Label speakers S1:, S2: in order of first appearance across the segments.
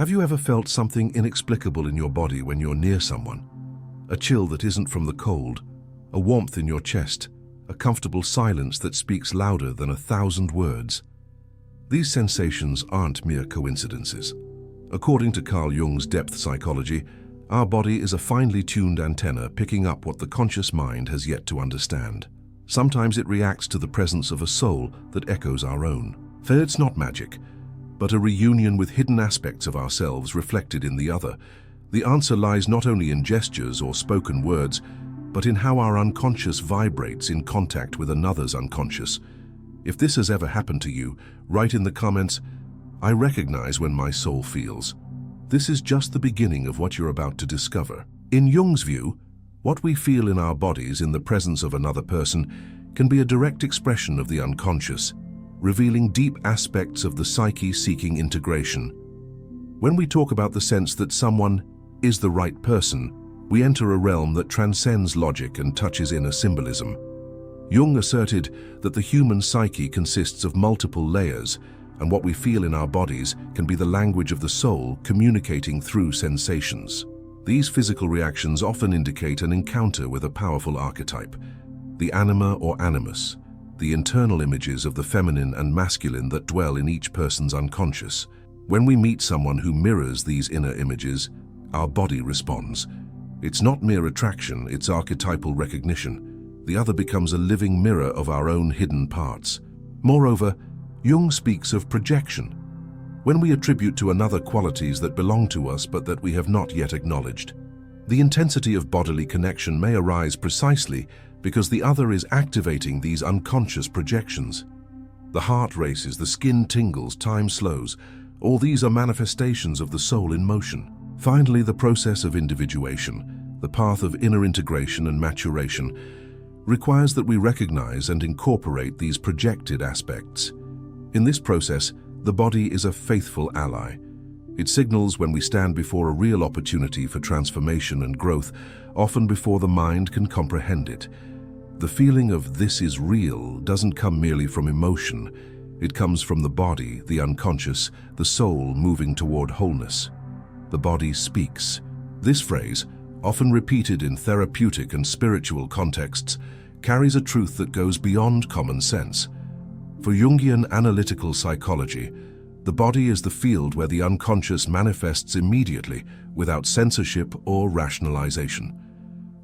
S1: Have you ever felt something inexplicable in your body when you're near someone? A chill that isn't from the cold, a warmth in your chest, a comfortable silence that speaks louder than 1,000 words. These sensations aren't mere coincidences. According to Carl Jung's depth psychology, our body is a finely tuned antenna picking up what the conscious mind has yet to understand. Sometimes it reacts to the presence of a soul that echoes our own. For it's not magic, but a reunion with hidden aspects of ourselves reflected in the other. The answer lies not only in gestures or spoken words, but in how our unconscious vibrates in contact with another's unconscious. If this has ever happened to you, write in the comments, "I recognize when my soul feels." This is just the beginning of what you're about to discover. In Jung's view, what we feel in our bodies in the presence of another person can be a direct expression of the unconscious, revealing deep aspects of the psyche seeking integration. When we talk about the sense that someone is the right person, we enter a realm that transcends logic and touches inner symbolism. Jung asserted that the human psyche consists of multiple layers, and what we feel in our bodies can be the language of the soul communicating through sensations. These physical reactions often indicate an encounter with a powerful archetype, the anima or animus, the internal images of the feminine and masculine that dwell in each person's unconscious. When we meet someone who mirrors these inner images, our body responds. It's not mere attraction, it's archetypal recognition. The other becomes a living mirror of our own hidden parts. Moreover, Jung speaks of projection, when we attribute to another qualities that belong to us but that we have not yet acknowledged. The intensity of bodily connection may arise precisely because the other is activating these unconscious projections. The heart races, the skin tingles, time slows. All these are manifestations of the soul in motion. Finally, the process of individuation, the path of inner integration and maturation, requires that we recognize and incorporate these projected aspects. In this process, the body is a faithful ally. It signals when we stand before a real opportunity for transformation and growth, often before the mind can comprehend it. The feeling of "this is real" doesn't come merely from emotion. It comes from the body, the unconscious, the soul moving toward wholeness. The body speaks. This phrase, often repeated in therapeutic and spiritual contexts, carries a truth that goes beyond common sense. For Jungian analytical psychology, the body is the field where the unconscious manifests immediately, without censorship or rationalization.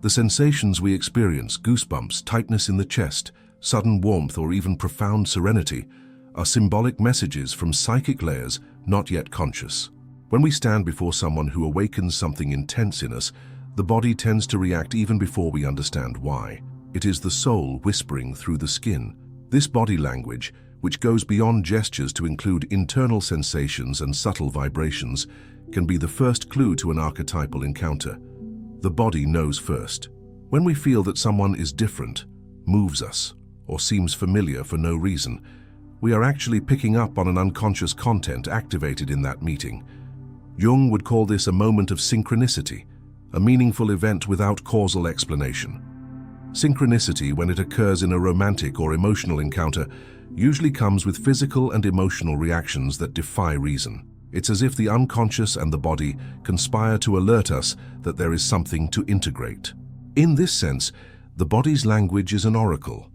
S1: The sensations we experience, goosebumps, tightness in the chest, sudden warmth, or even profound serenity, are symbolic messages from psychic layers not yet conscious. When we stand before someone who awakens something intense in us, the body tends to react even before we understand why. It is the soul whispering through the skin. This body language, which goes beyond gestures to include internal sensations and subtle vibrations, can be the first clue to an archetypal encounter. The body knows first. When we feel that someone is different, moves us, or seems familiar for no reason, we are actually picking up on an unconscious content activated in that meeting. Jung would call this a moment of synchronicity, a meaningful event without causal explanation. Synchronicity, when it occurs in a romantic or emotional encounter, usually comes with physical and emotional reactions that defy reason. It's as if the unconscious and the body conspire to alert us that there is something to integrate. In this sense, the body's language is an oracle.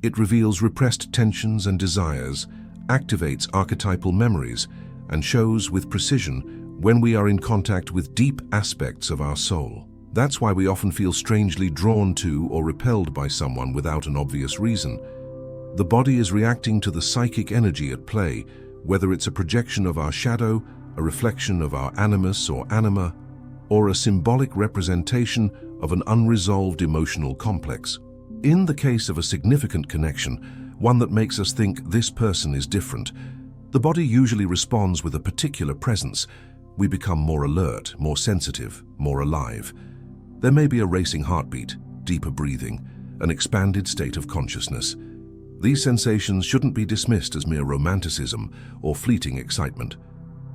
S1: It reveals repressed tensions and desires, activates archetypal memories, and shows with precision when we are in contact with deep aspects of our soul. That's why we often feel strangely drawn to or repelled by someone without an obvious reason. The body is reacting to the psychic energy at play, whether it's a projection of our shadow, a reflection of our animus or anima, or a symbolic representation of an unresolved emotional complex. In the case of a significant connection, one that makes us think this person is different, the body usually responds with a particular presence. We become more alert, more sensitive, more alive. There may be a racing heartbeat, deeper breathing, an expanded state of consciousness. These sensations shouldn't be dismissed as mere romanticism or fleeting excitement.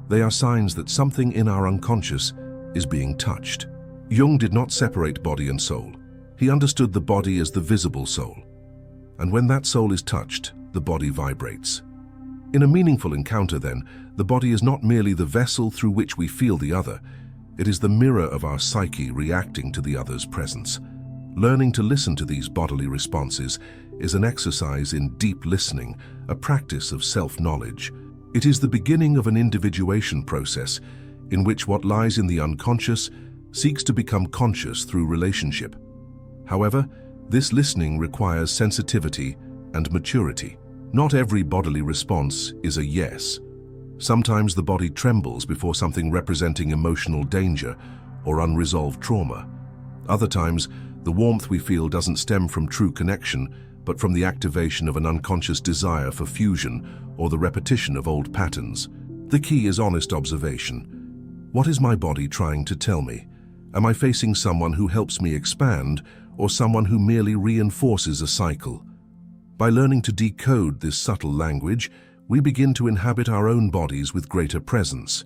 S1: They are signs that something in our unconscious is being touched. Jung did not separate body and soul. He understood the body as the visible soul. And when that soul is touched, the body vibrates. In a meaningful encounter, then, the body is not merely the vessel through which we feel the other. It is the mirror of our psyche reacting to the other's presence. Learning to listen to these bodily responses is an exercise in deep listening, a practice of self-knowledge. It is the beginning of an individuation process in which what lies in the unconscious seeks to become conscious through relationship. However, this listening requires sensitivity and maturity. Not every bodily response is a yes. Sometimes the body trembles before something representing emotional danger or unresolved trauma. Other times, the warmth we feel doesn't stem from true connection, but from the activation of an unconscious desire for fusion or the repetition of old patterns. The key is honest observation. What is my body trying to tell me? Am I facing someone who helps me expand, or someone who merely reinforces a cycle? By learning to decode this subtle language, we begin to inhabit our own bodies with greater presence.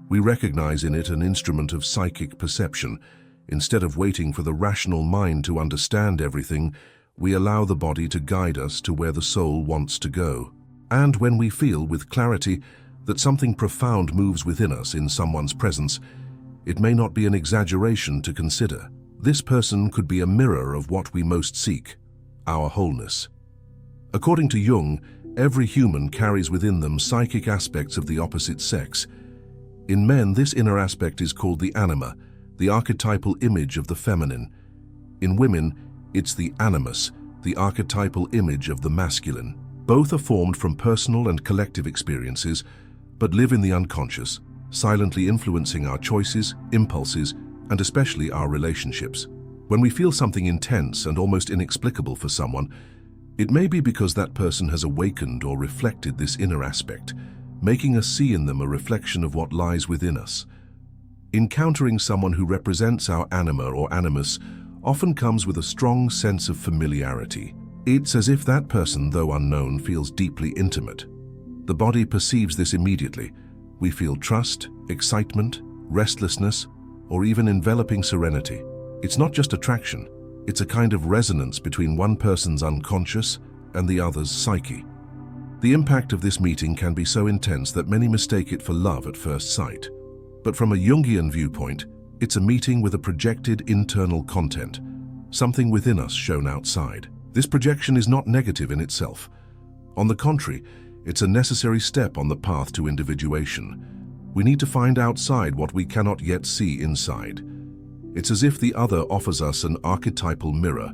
S1: We recognize in it an instrument of psychic perception. Instead of waiting for the rational mind to understand everything, we allow the body to guide us to where the soul wants to go. And when we feel with clarity that something profound moves within us in someone's presence, it may not be an exaggeration to consider. This person could be a mirror of what we most seek, our wholeness. According to Jung, every human carries within them psychic aspects of the opposite sex. In men, this inner aspect is called the anima, the archetypal image of the feminine. In women, it's the animus, the archetypal image of the masculine. Both are formed from personal and collective experiences, but live in the unconscious, silently influencing our choices, impulses, and especially our relationships. When we feel something intense and almost inexplicable for someone, it may be because that person has awakened or reflected this inner aspect, making us see in them a reflection of what lies within us. Encountering someone who represents our anima or animus often comes with a strong sense of familiarity. It's as if that person, though unknown, feels deeply intimate. The body perceives this immediately. We feel trust, excitement, restlessness, or even enveloping serenity. It's not just attraction, it's a kind of resonance between one person's unconscious and the other's psyche. The impact of this meeting can be so intense that many mistake it for love at first sight. But from a Jungian viewpoint, it's a meeting with a projected internal content, something within us shown outside. This projection is not negative in itself. On the contrary, it's a necessary step on the path to individuation. We need to find outside what we cannot yet see inside. It's as if the other offers us an archetypal mirror,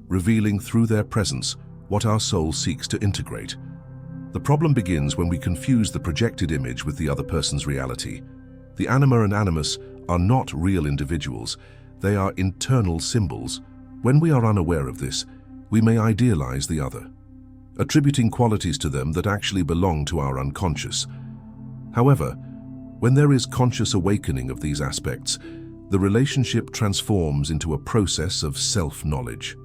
S1: revealing through their presence what our soul seeks to integrate. The problem begins when we confuse the projected image with the other person's reality. The anima and animus are not real individuals, they are internal symbols. When we are unaware of this, we may idealize the other, attributing qualities to them that actually belong to our unconscious. However, when there is conscious awakening of these aspects, the relationship transforms into a process of self-knowledge.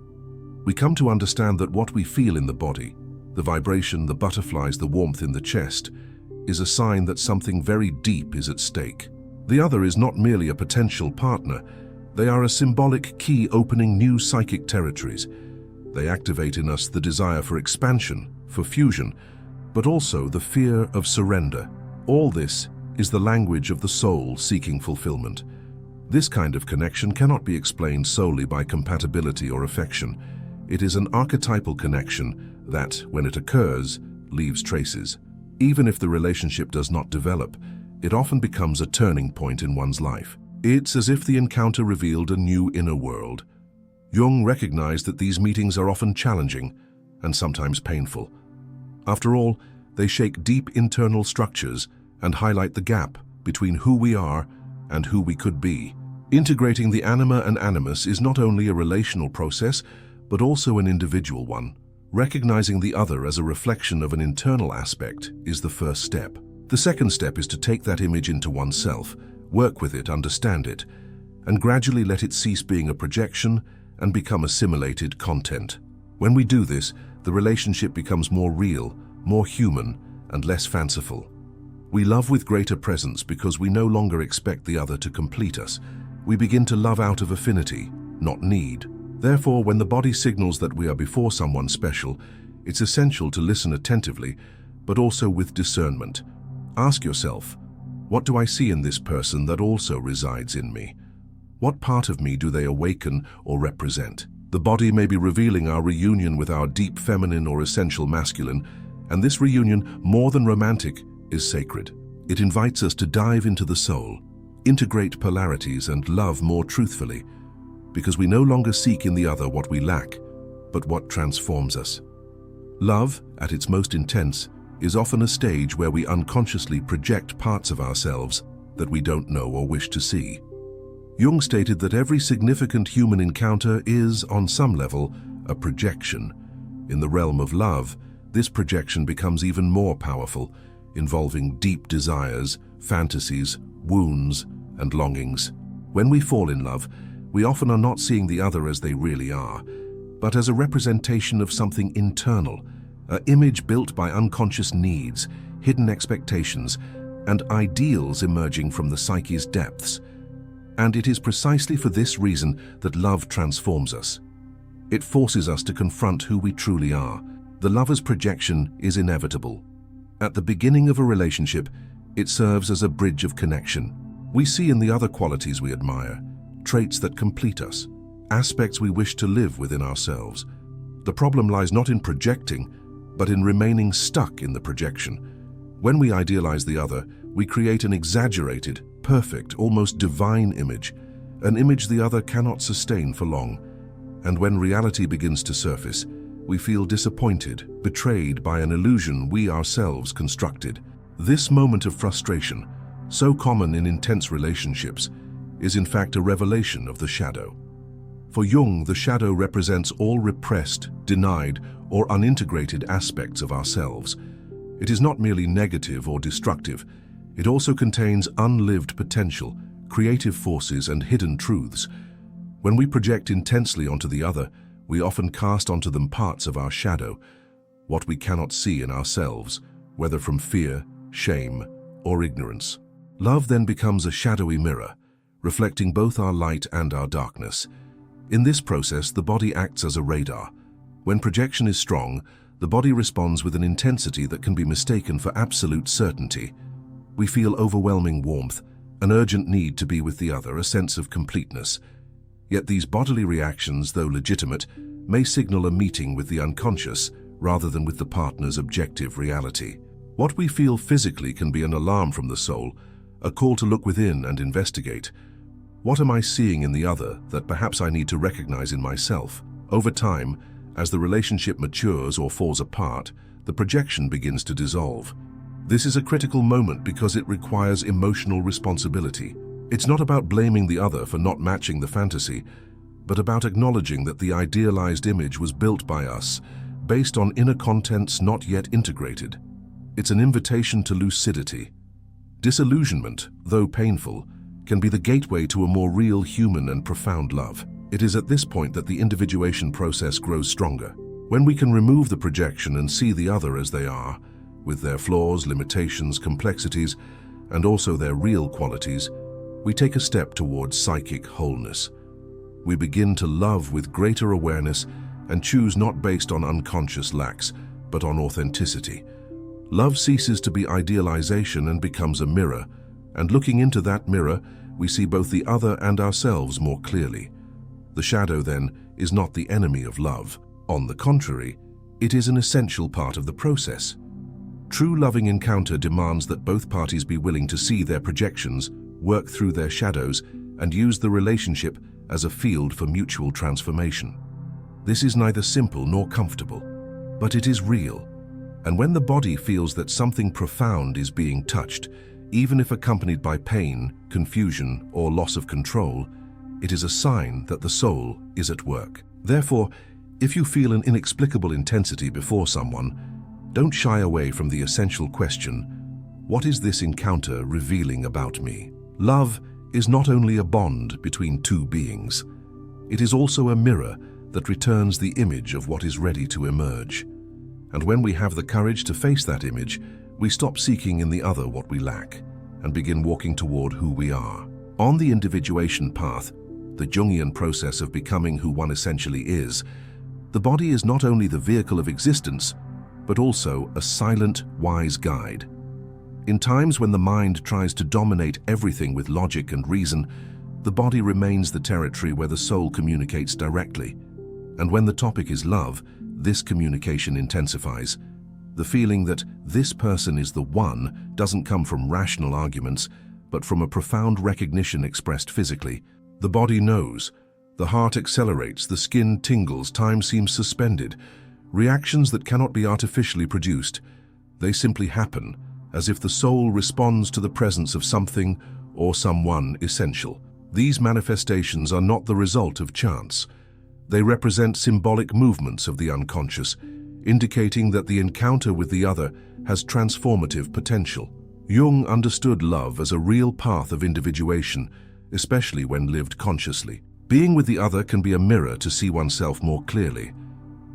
S1: We come to understand that what we feel in the body, the vibration, the butterflies, the warmth in the chest, is a sign that something very deep is at stake. The other is not merely a potential partner, they are a symbolic key opening new psychic territories. They activate in us the desire for expansion, for fusion, but also the fear of surrender. All this is the language of the soul seeking fulfillment. This kind of connection cannot be explained solely by compatibility or affection. It is an archetypal connection that, when it occurs, leaves traces. Even if the relationship does not develop, it often becomes a turning point in one's life. It's as if the encounter revealed a new inner world. Jung recognized that these meetings are often challenging and sometimes painful. After all, they shake deep internal structures and highlight the gap between who we are and who we could be. Integrating the anima and animus is not only a relational process, but also an individual one. Recognizing the other as a reflection of an internal aspect is the first step. The second step is to take that image into oneself, work with it, understand it, and gradually let it cease being a projection and become assimilated content. When we do this, the relationship becomes more real, more human, and less fanciful. We love with greater presence because we no longer expect the other to complete us. We begin to love out of affinity, not need. Therefore, when the body signals that we are before someone special, it's essential to listen attentively, but also with discernment. Ask yourself, what do I see in this person that also resides in me? What part of me do they awaken or represent? The body may be revealing our reunion with our deep feminine or essential masculine, and this reunion, more than romantic, is sacred. It invites us to dive into the soul, integrate polarities, and love more truthfully, because we no longer seek in the other what we lack, but what transforms us. Love, at its most intense, is often a stage where we unconsciously project parts of ourselves that we don't know or wish to see. Jung stated that every significant human encounter is, on some level, a projection. In the realm of love, this projection becomes even more powerful, involving deep desires, fantasies, wounds, and longings. When we fall in love, we often are not seeing the other as they really are, but as a representation of something internal, an image built by unconscious needs, hidden expectations, and ideals emerging from the psyche's depths. And it is precisely for this reason that love transforms us. It forces us to confront who we truly are. The lover's projection is inevitable. At the beginning of a relationship, it serves as a bridge of connection. We see in the other qualities we admire, traits that complete us, aspects we wish to live within ourselves. The problem lies not in projecting, but in remaining stuck in the projection. When we idealize the other, we create an exaggerated, perfect, almost divine image, an image the other cannot sustain for long. And when reality begins to surface, we feel disappointed, betrayed by an illusion we ourselves constructed. This moment of frustration, so common in intense relationships, is in fact a revelation of the shadow. For Jung, the shadow represents all repressed, denied, or unintegrated aspects of ourselves. It is not merely negative or destructive. It also contains unlived potential, creative forces, and hidden truths. When we project intensely onto the other, we often cast onto them parts of our shadow, what we cannot see in ourselves, whether from fear, shame, or ignorance. Love then becomes a shadowy mirror, reflecting both our light and our darkness. In this process, the body acts as a radar. When projection is strong, the body responds with an intensity that can be mistaken for absolute certainty. We feel overwhelming warmth, an urgent need to be with the other, a sense of completeness. Yet these bodily reactions, though legitimate, may signal a meeting with the unconscious rather than with the partner's objective reality. What we feel physically can be an alarm from the soul, a call to look within and investigate. What am I seeing in the other that perhaps I need to recognize in myself? Over time, as the relationship matures or falls apart, the projection begins to dissolve. This is a critical moment because it requires emotional responsibility. It's not about blaming the other for not matching the fantasy, but about acknowledging that the idealized image was built by us, based on inner contents not yet integrated. It's an invitation to lucidity. Disillusionment, though painful, can be the gateway to a more real, human, and profound love. It is at this point that the individuation process grows stronger. When we can remove the projection and see the other as they are, with their flaws, limitations, complexities, and also their real qualities, we take a step towards psychic wholeness. We begin to love with greater awareness and choose not based on unconscious lacks, but on authenticity. Love ceases to be idealization and becomes a mirror, and looking into that mirror, we see both the other and ourselves more clearly. The shadow, then, is not the enemy of love. On the contrary, it is an essential part of the process. True loving encounter demands that both parties be willing to see their projections, work through their shadows, and use the relationship as a field for mutual transformation. This is neither simple nor comfortable, but it is real. And when the body feels that something profound is being touched, even if accompanied by pain, confusion, or loss of control, it is a sign that the soul is at work. Therefore, if you feel an inexplicable intensity before someone, don't shy away from the essential question, what is this encounter revealing about me? Love is not only a bond between two beings, it is also a mirror that returns the image of what is ready to emerge. And when we have the courage to face that image, we stop seeking in the other what we lack and begin walking toward who we are. On the individuation path, the Jungian process of becoming who one essentially is, the body is not only the vehicle of existence, but also a silent, wise guide. In times when the mind tries to dominate everything with logic and reason, the body remains the territory where the soul communicates directly. And when the topic is love, this communication intensifies. The feeling that this person is the one doesn't come from rational arguments, but from a profound recognition expressed physically. The body knows. The heart accelerates, the skin tingles, time seems suspended. Reactions that cannot be artificially produced. They simply happen, as if the soul responds to the presence of something or someone essential. These manifestations are not the result of chance. They represent symbolic movements of the unconscious, indicating that the encounter with the other has transformative potential. Jung understood love as a real path of individuation, especially when lived consciously. Being with the other can be a mirror to see oneself more clearly.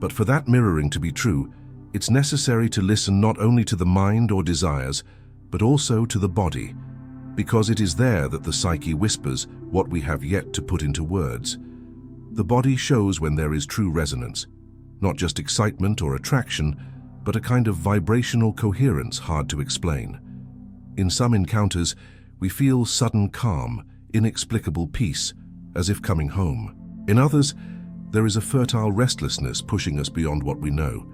S1: But for that mirroring to be true, it's necessary to listen not only to the mind or desires, but also to the body, because it is there that the psyche whispers what we have yet to put into words. The body shows when there is true resonance, not just excitement or attraction, but a kind of vibrational coherence hard to explain. In some encounters, we feel sudden calm, inexplicable peace, as if coming home. In others, there is a fertile restlessness pushing us beyond what we know.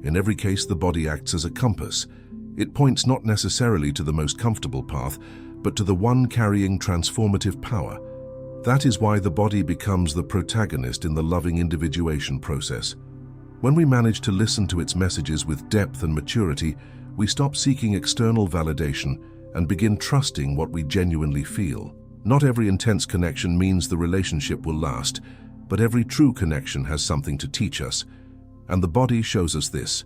S1: In every case, the body acts as a compass. It points not necessarily to the most comfortable path, but to the one carrying transformative power. That is why the body becomes the protagonist in the loving individuation process. When we manage to listen to its messages with depth and maturity, we stop seeking external validation and begin trusting what we genuinely feel. Not every intense connection means the relationship will last, but every true connection has something to teach us. And the body shows us this.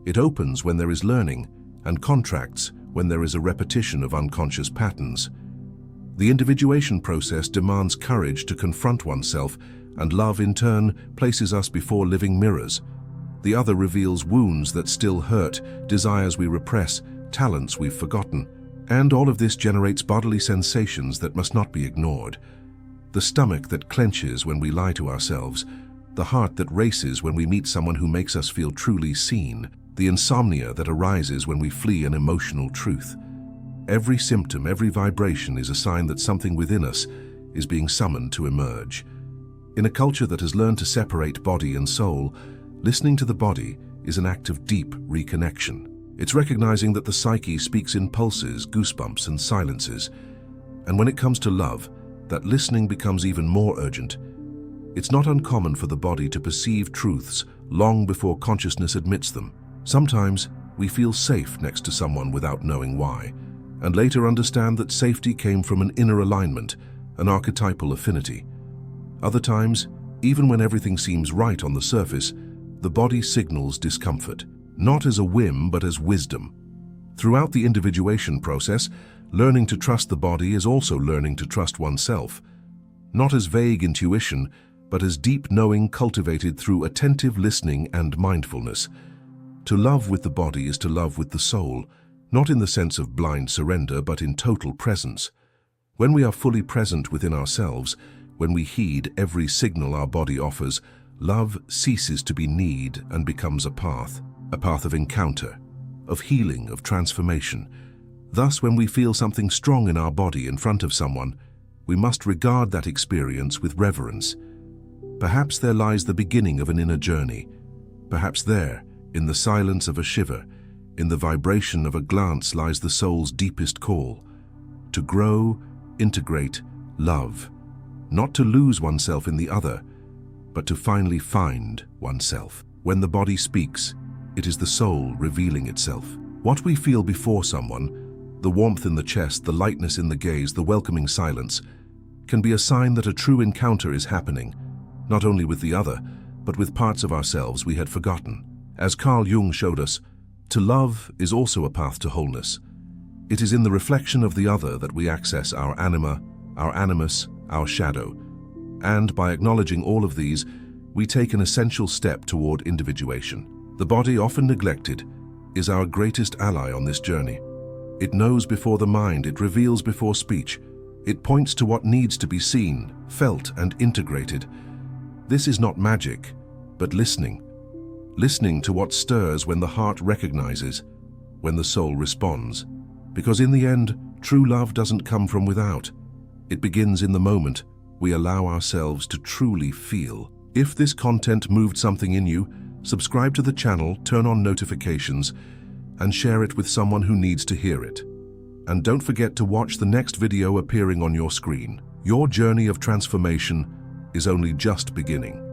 S1: It opens when there is learning and contracts when there is a repetition of unconscious patterns. The individuation process demands courage to confront oneself, and love in turn places us before living mirrors. The other reveals wounds that still hurt, desires we repress, talents we've forgotten. And all of this generates bodily sensations that must not be ignored. The stomach that clenches when we lie to ourselves, the heart that races when we meet someone who makes us feel truly seen, the insomnia that arises when we flee an emotional truth. Every symptom, every vibration is a sign that something within us is being summoned to emerge. In a culture that has learned to separate body and soul, listening to the body is an act of deep reconnection. It's recognizing that the psyche speaks in pulses, goosebumps, and silences. And when it comes to love, that listening becomes even more urgent. It's not uncommon for the body to perceive truths long before consciousness admits them. Sometimes we feel safe next to someone without knowing why, and later understand that safety came from an inner alignment, an archetypal affinity. Other times, even when everything seems right on the surface, the body signals discomfort, not as a whim but as wisdom. Throughout the individuation process, learning to trust the body is also learning to trust oneself, not as vague intuition, but as deep knowing cultivated through attentive listening and mindfulness. To love with the body is to love with the soul, not in the sense of blind surrender, but in total presence. When we are fully present within ourselves, when we heed every signal our body offers, love ceases to be need and becomes a path of encounter, of healing, of transformation. Thus, when we feel something strong in our body in front of someone, we must regard that experience with reverence. Perhaps there lies the beginning of an inner journey. Perhaps there, in the silence of a shiver, in the vibration of a glance lies the soul's deepest call. To grow, integrate, love. Not to lose oneself in the other, but to finally find oneself. When the body speaks, it is the soul revealing itself. What we feel before someone, the warmth in the chest, the lightness in the gaze, the welcoming silence, can be a sign that a true encounter is happening, not only with the other, but with parts of ourselves we had forgotten. As Carl Jung showed us, to love is also a path to wholeness. It is in the reflection of the other that we access our anima, our animus, our shadow. And by acknowledging all of these, we take an essential step toward individuation. The body, often neglected, is our greatest ally on this journey. It knows before the mind, it reveals before speech. It points to what needs to be seen, felt, and integrated. This is not magic, but listening. listening to what stirs when the heart recognizes, when the soul responds. Because in the end, true love doesn't come from without. It begins in the moment we allow ourselves to truly feel. If this content moved something in you, subscribe to the channel, turn on notifications, and share it with someone who needs to hear it. And don't forget to watch the next video appearing on your screen. Your journey of transformation is only just beginning.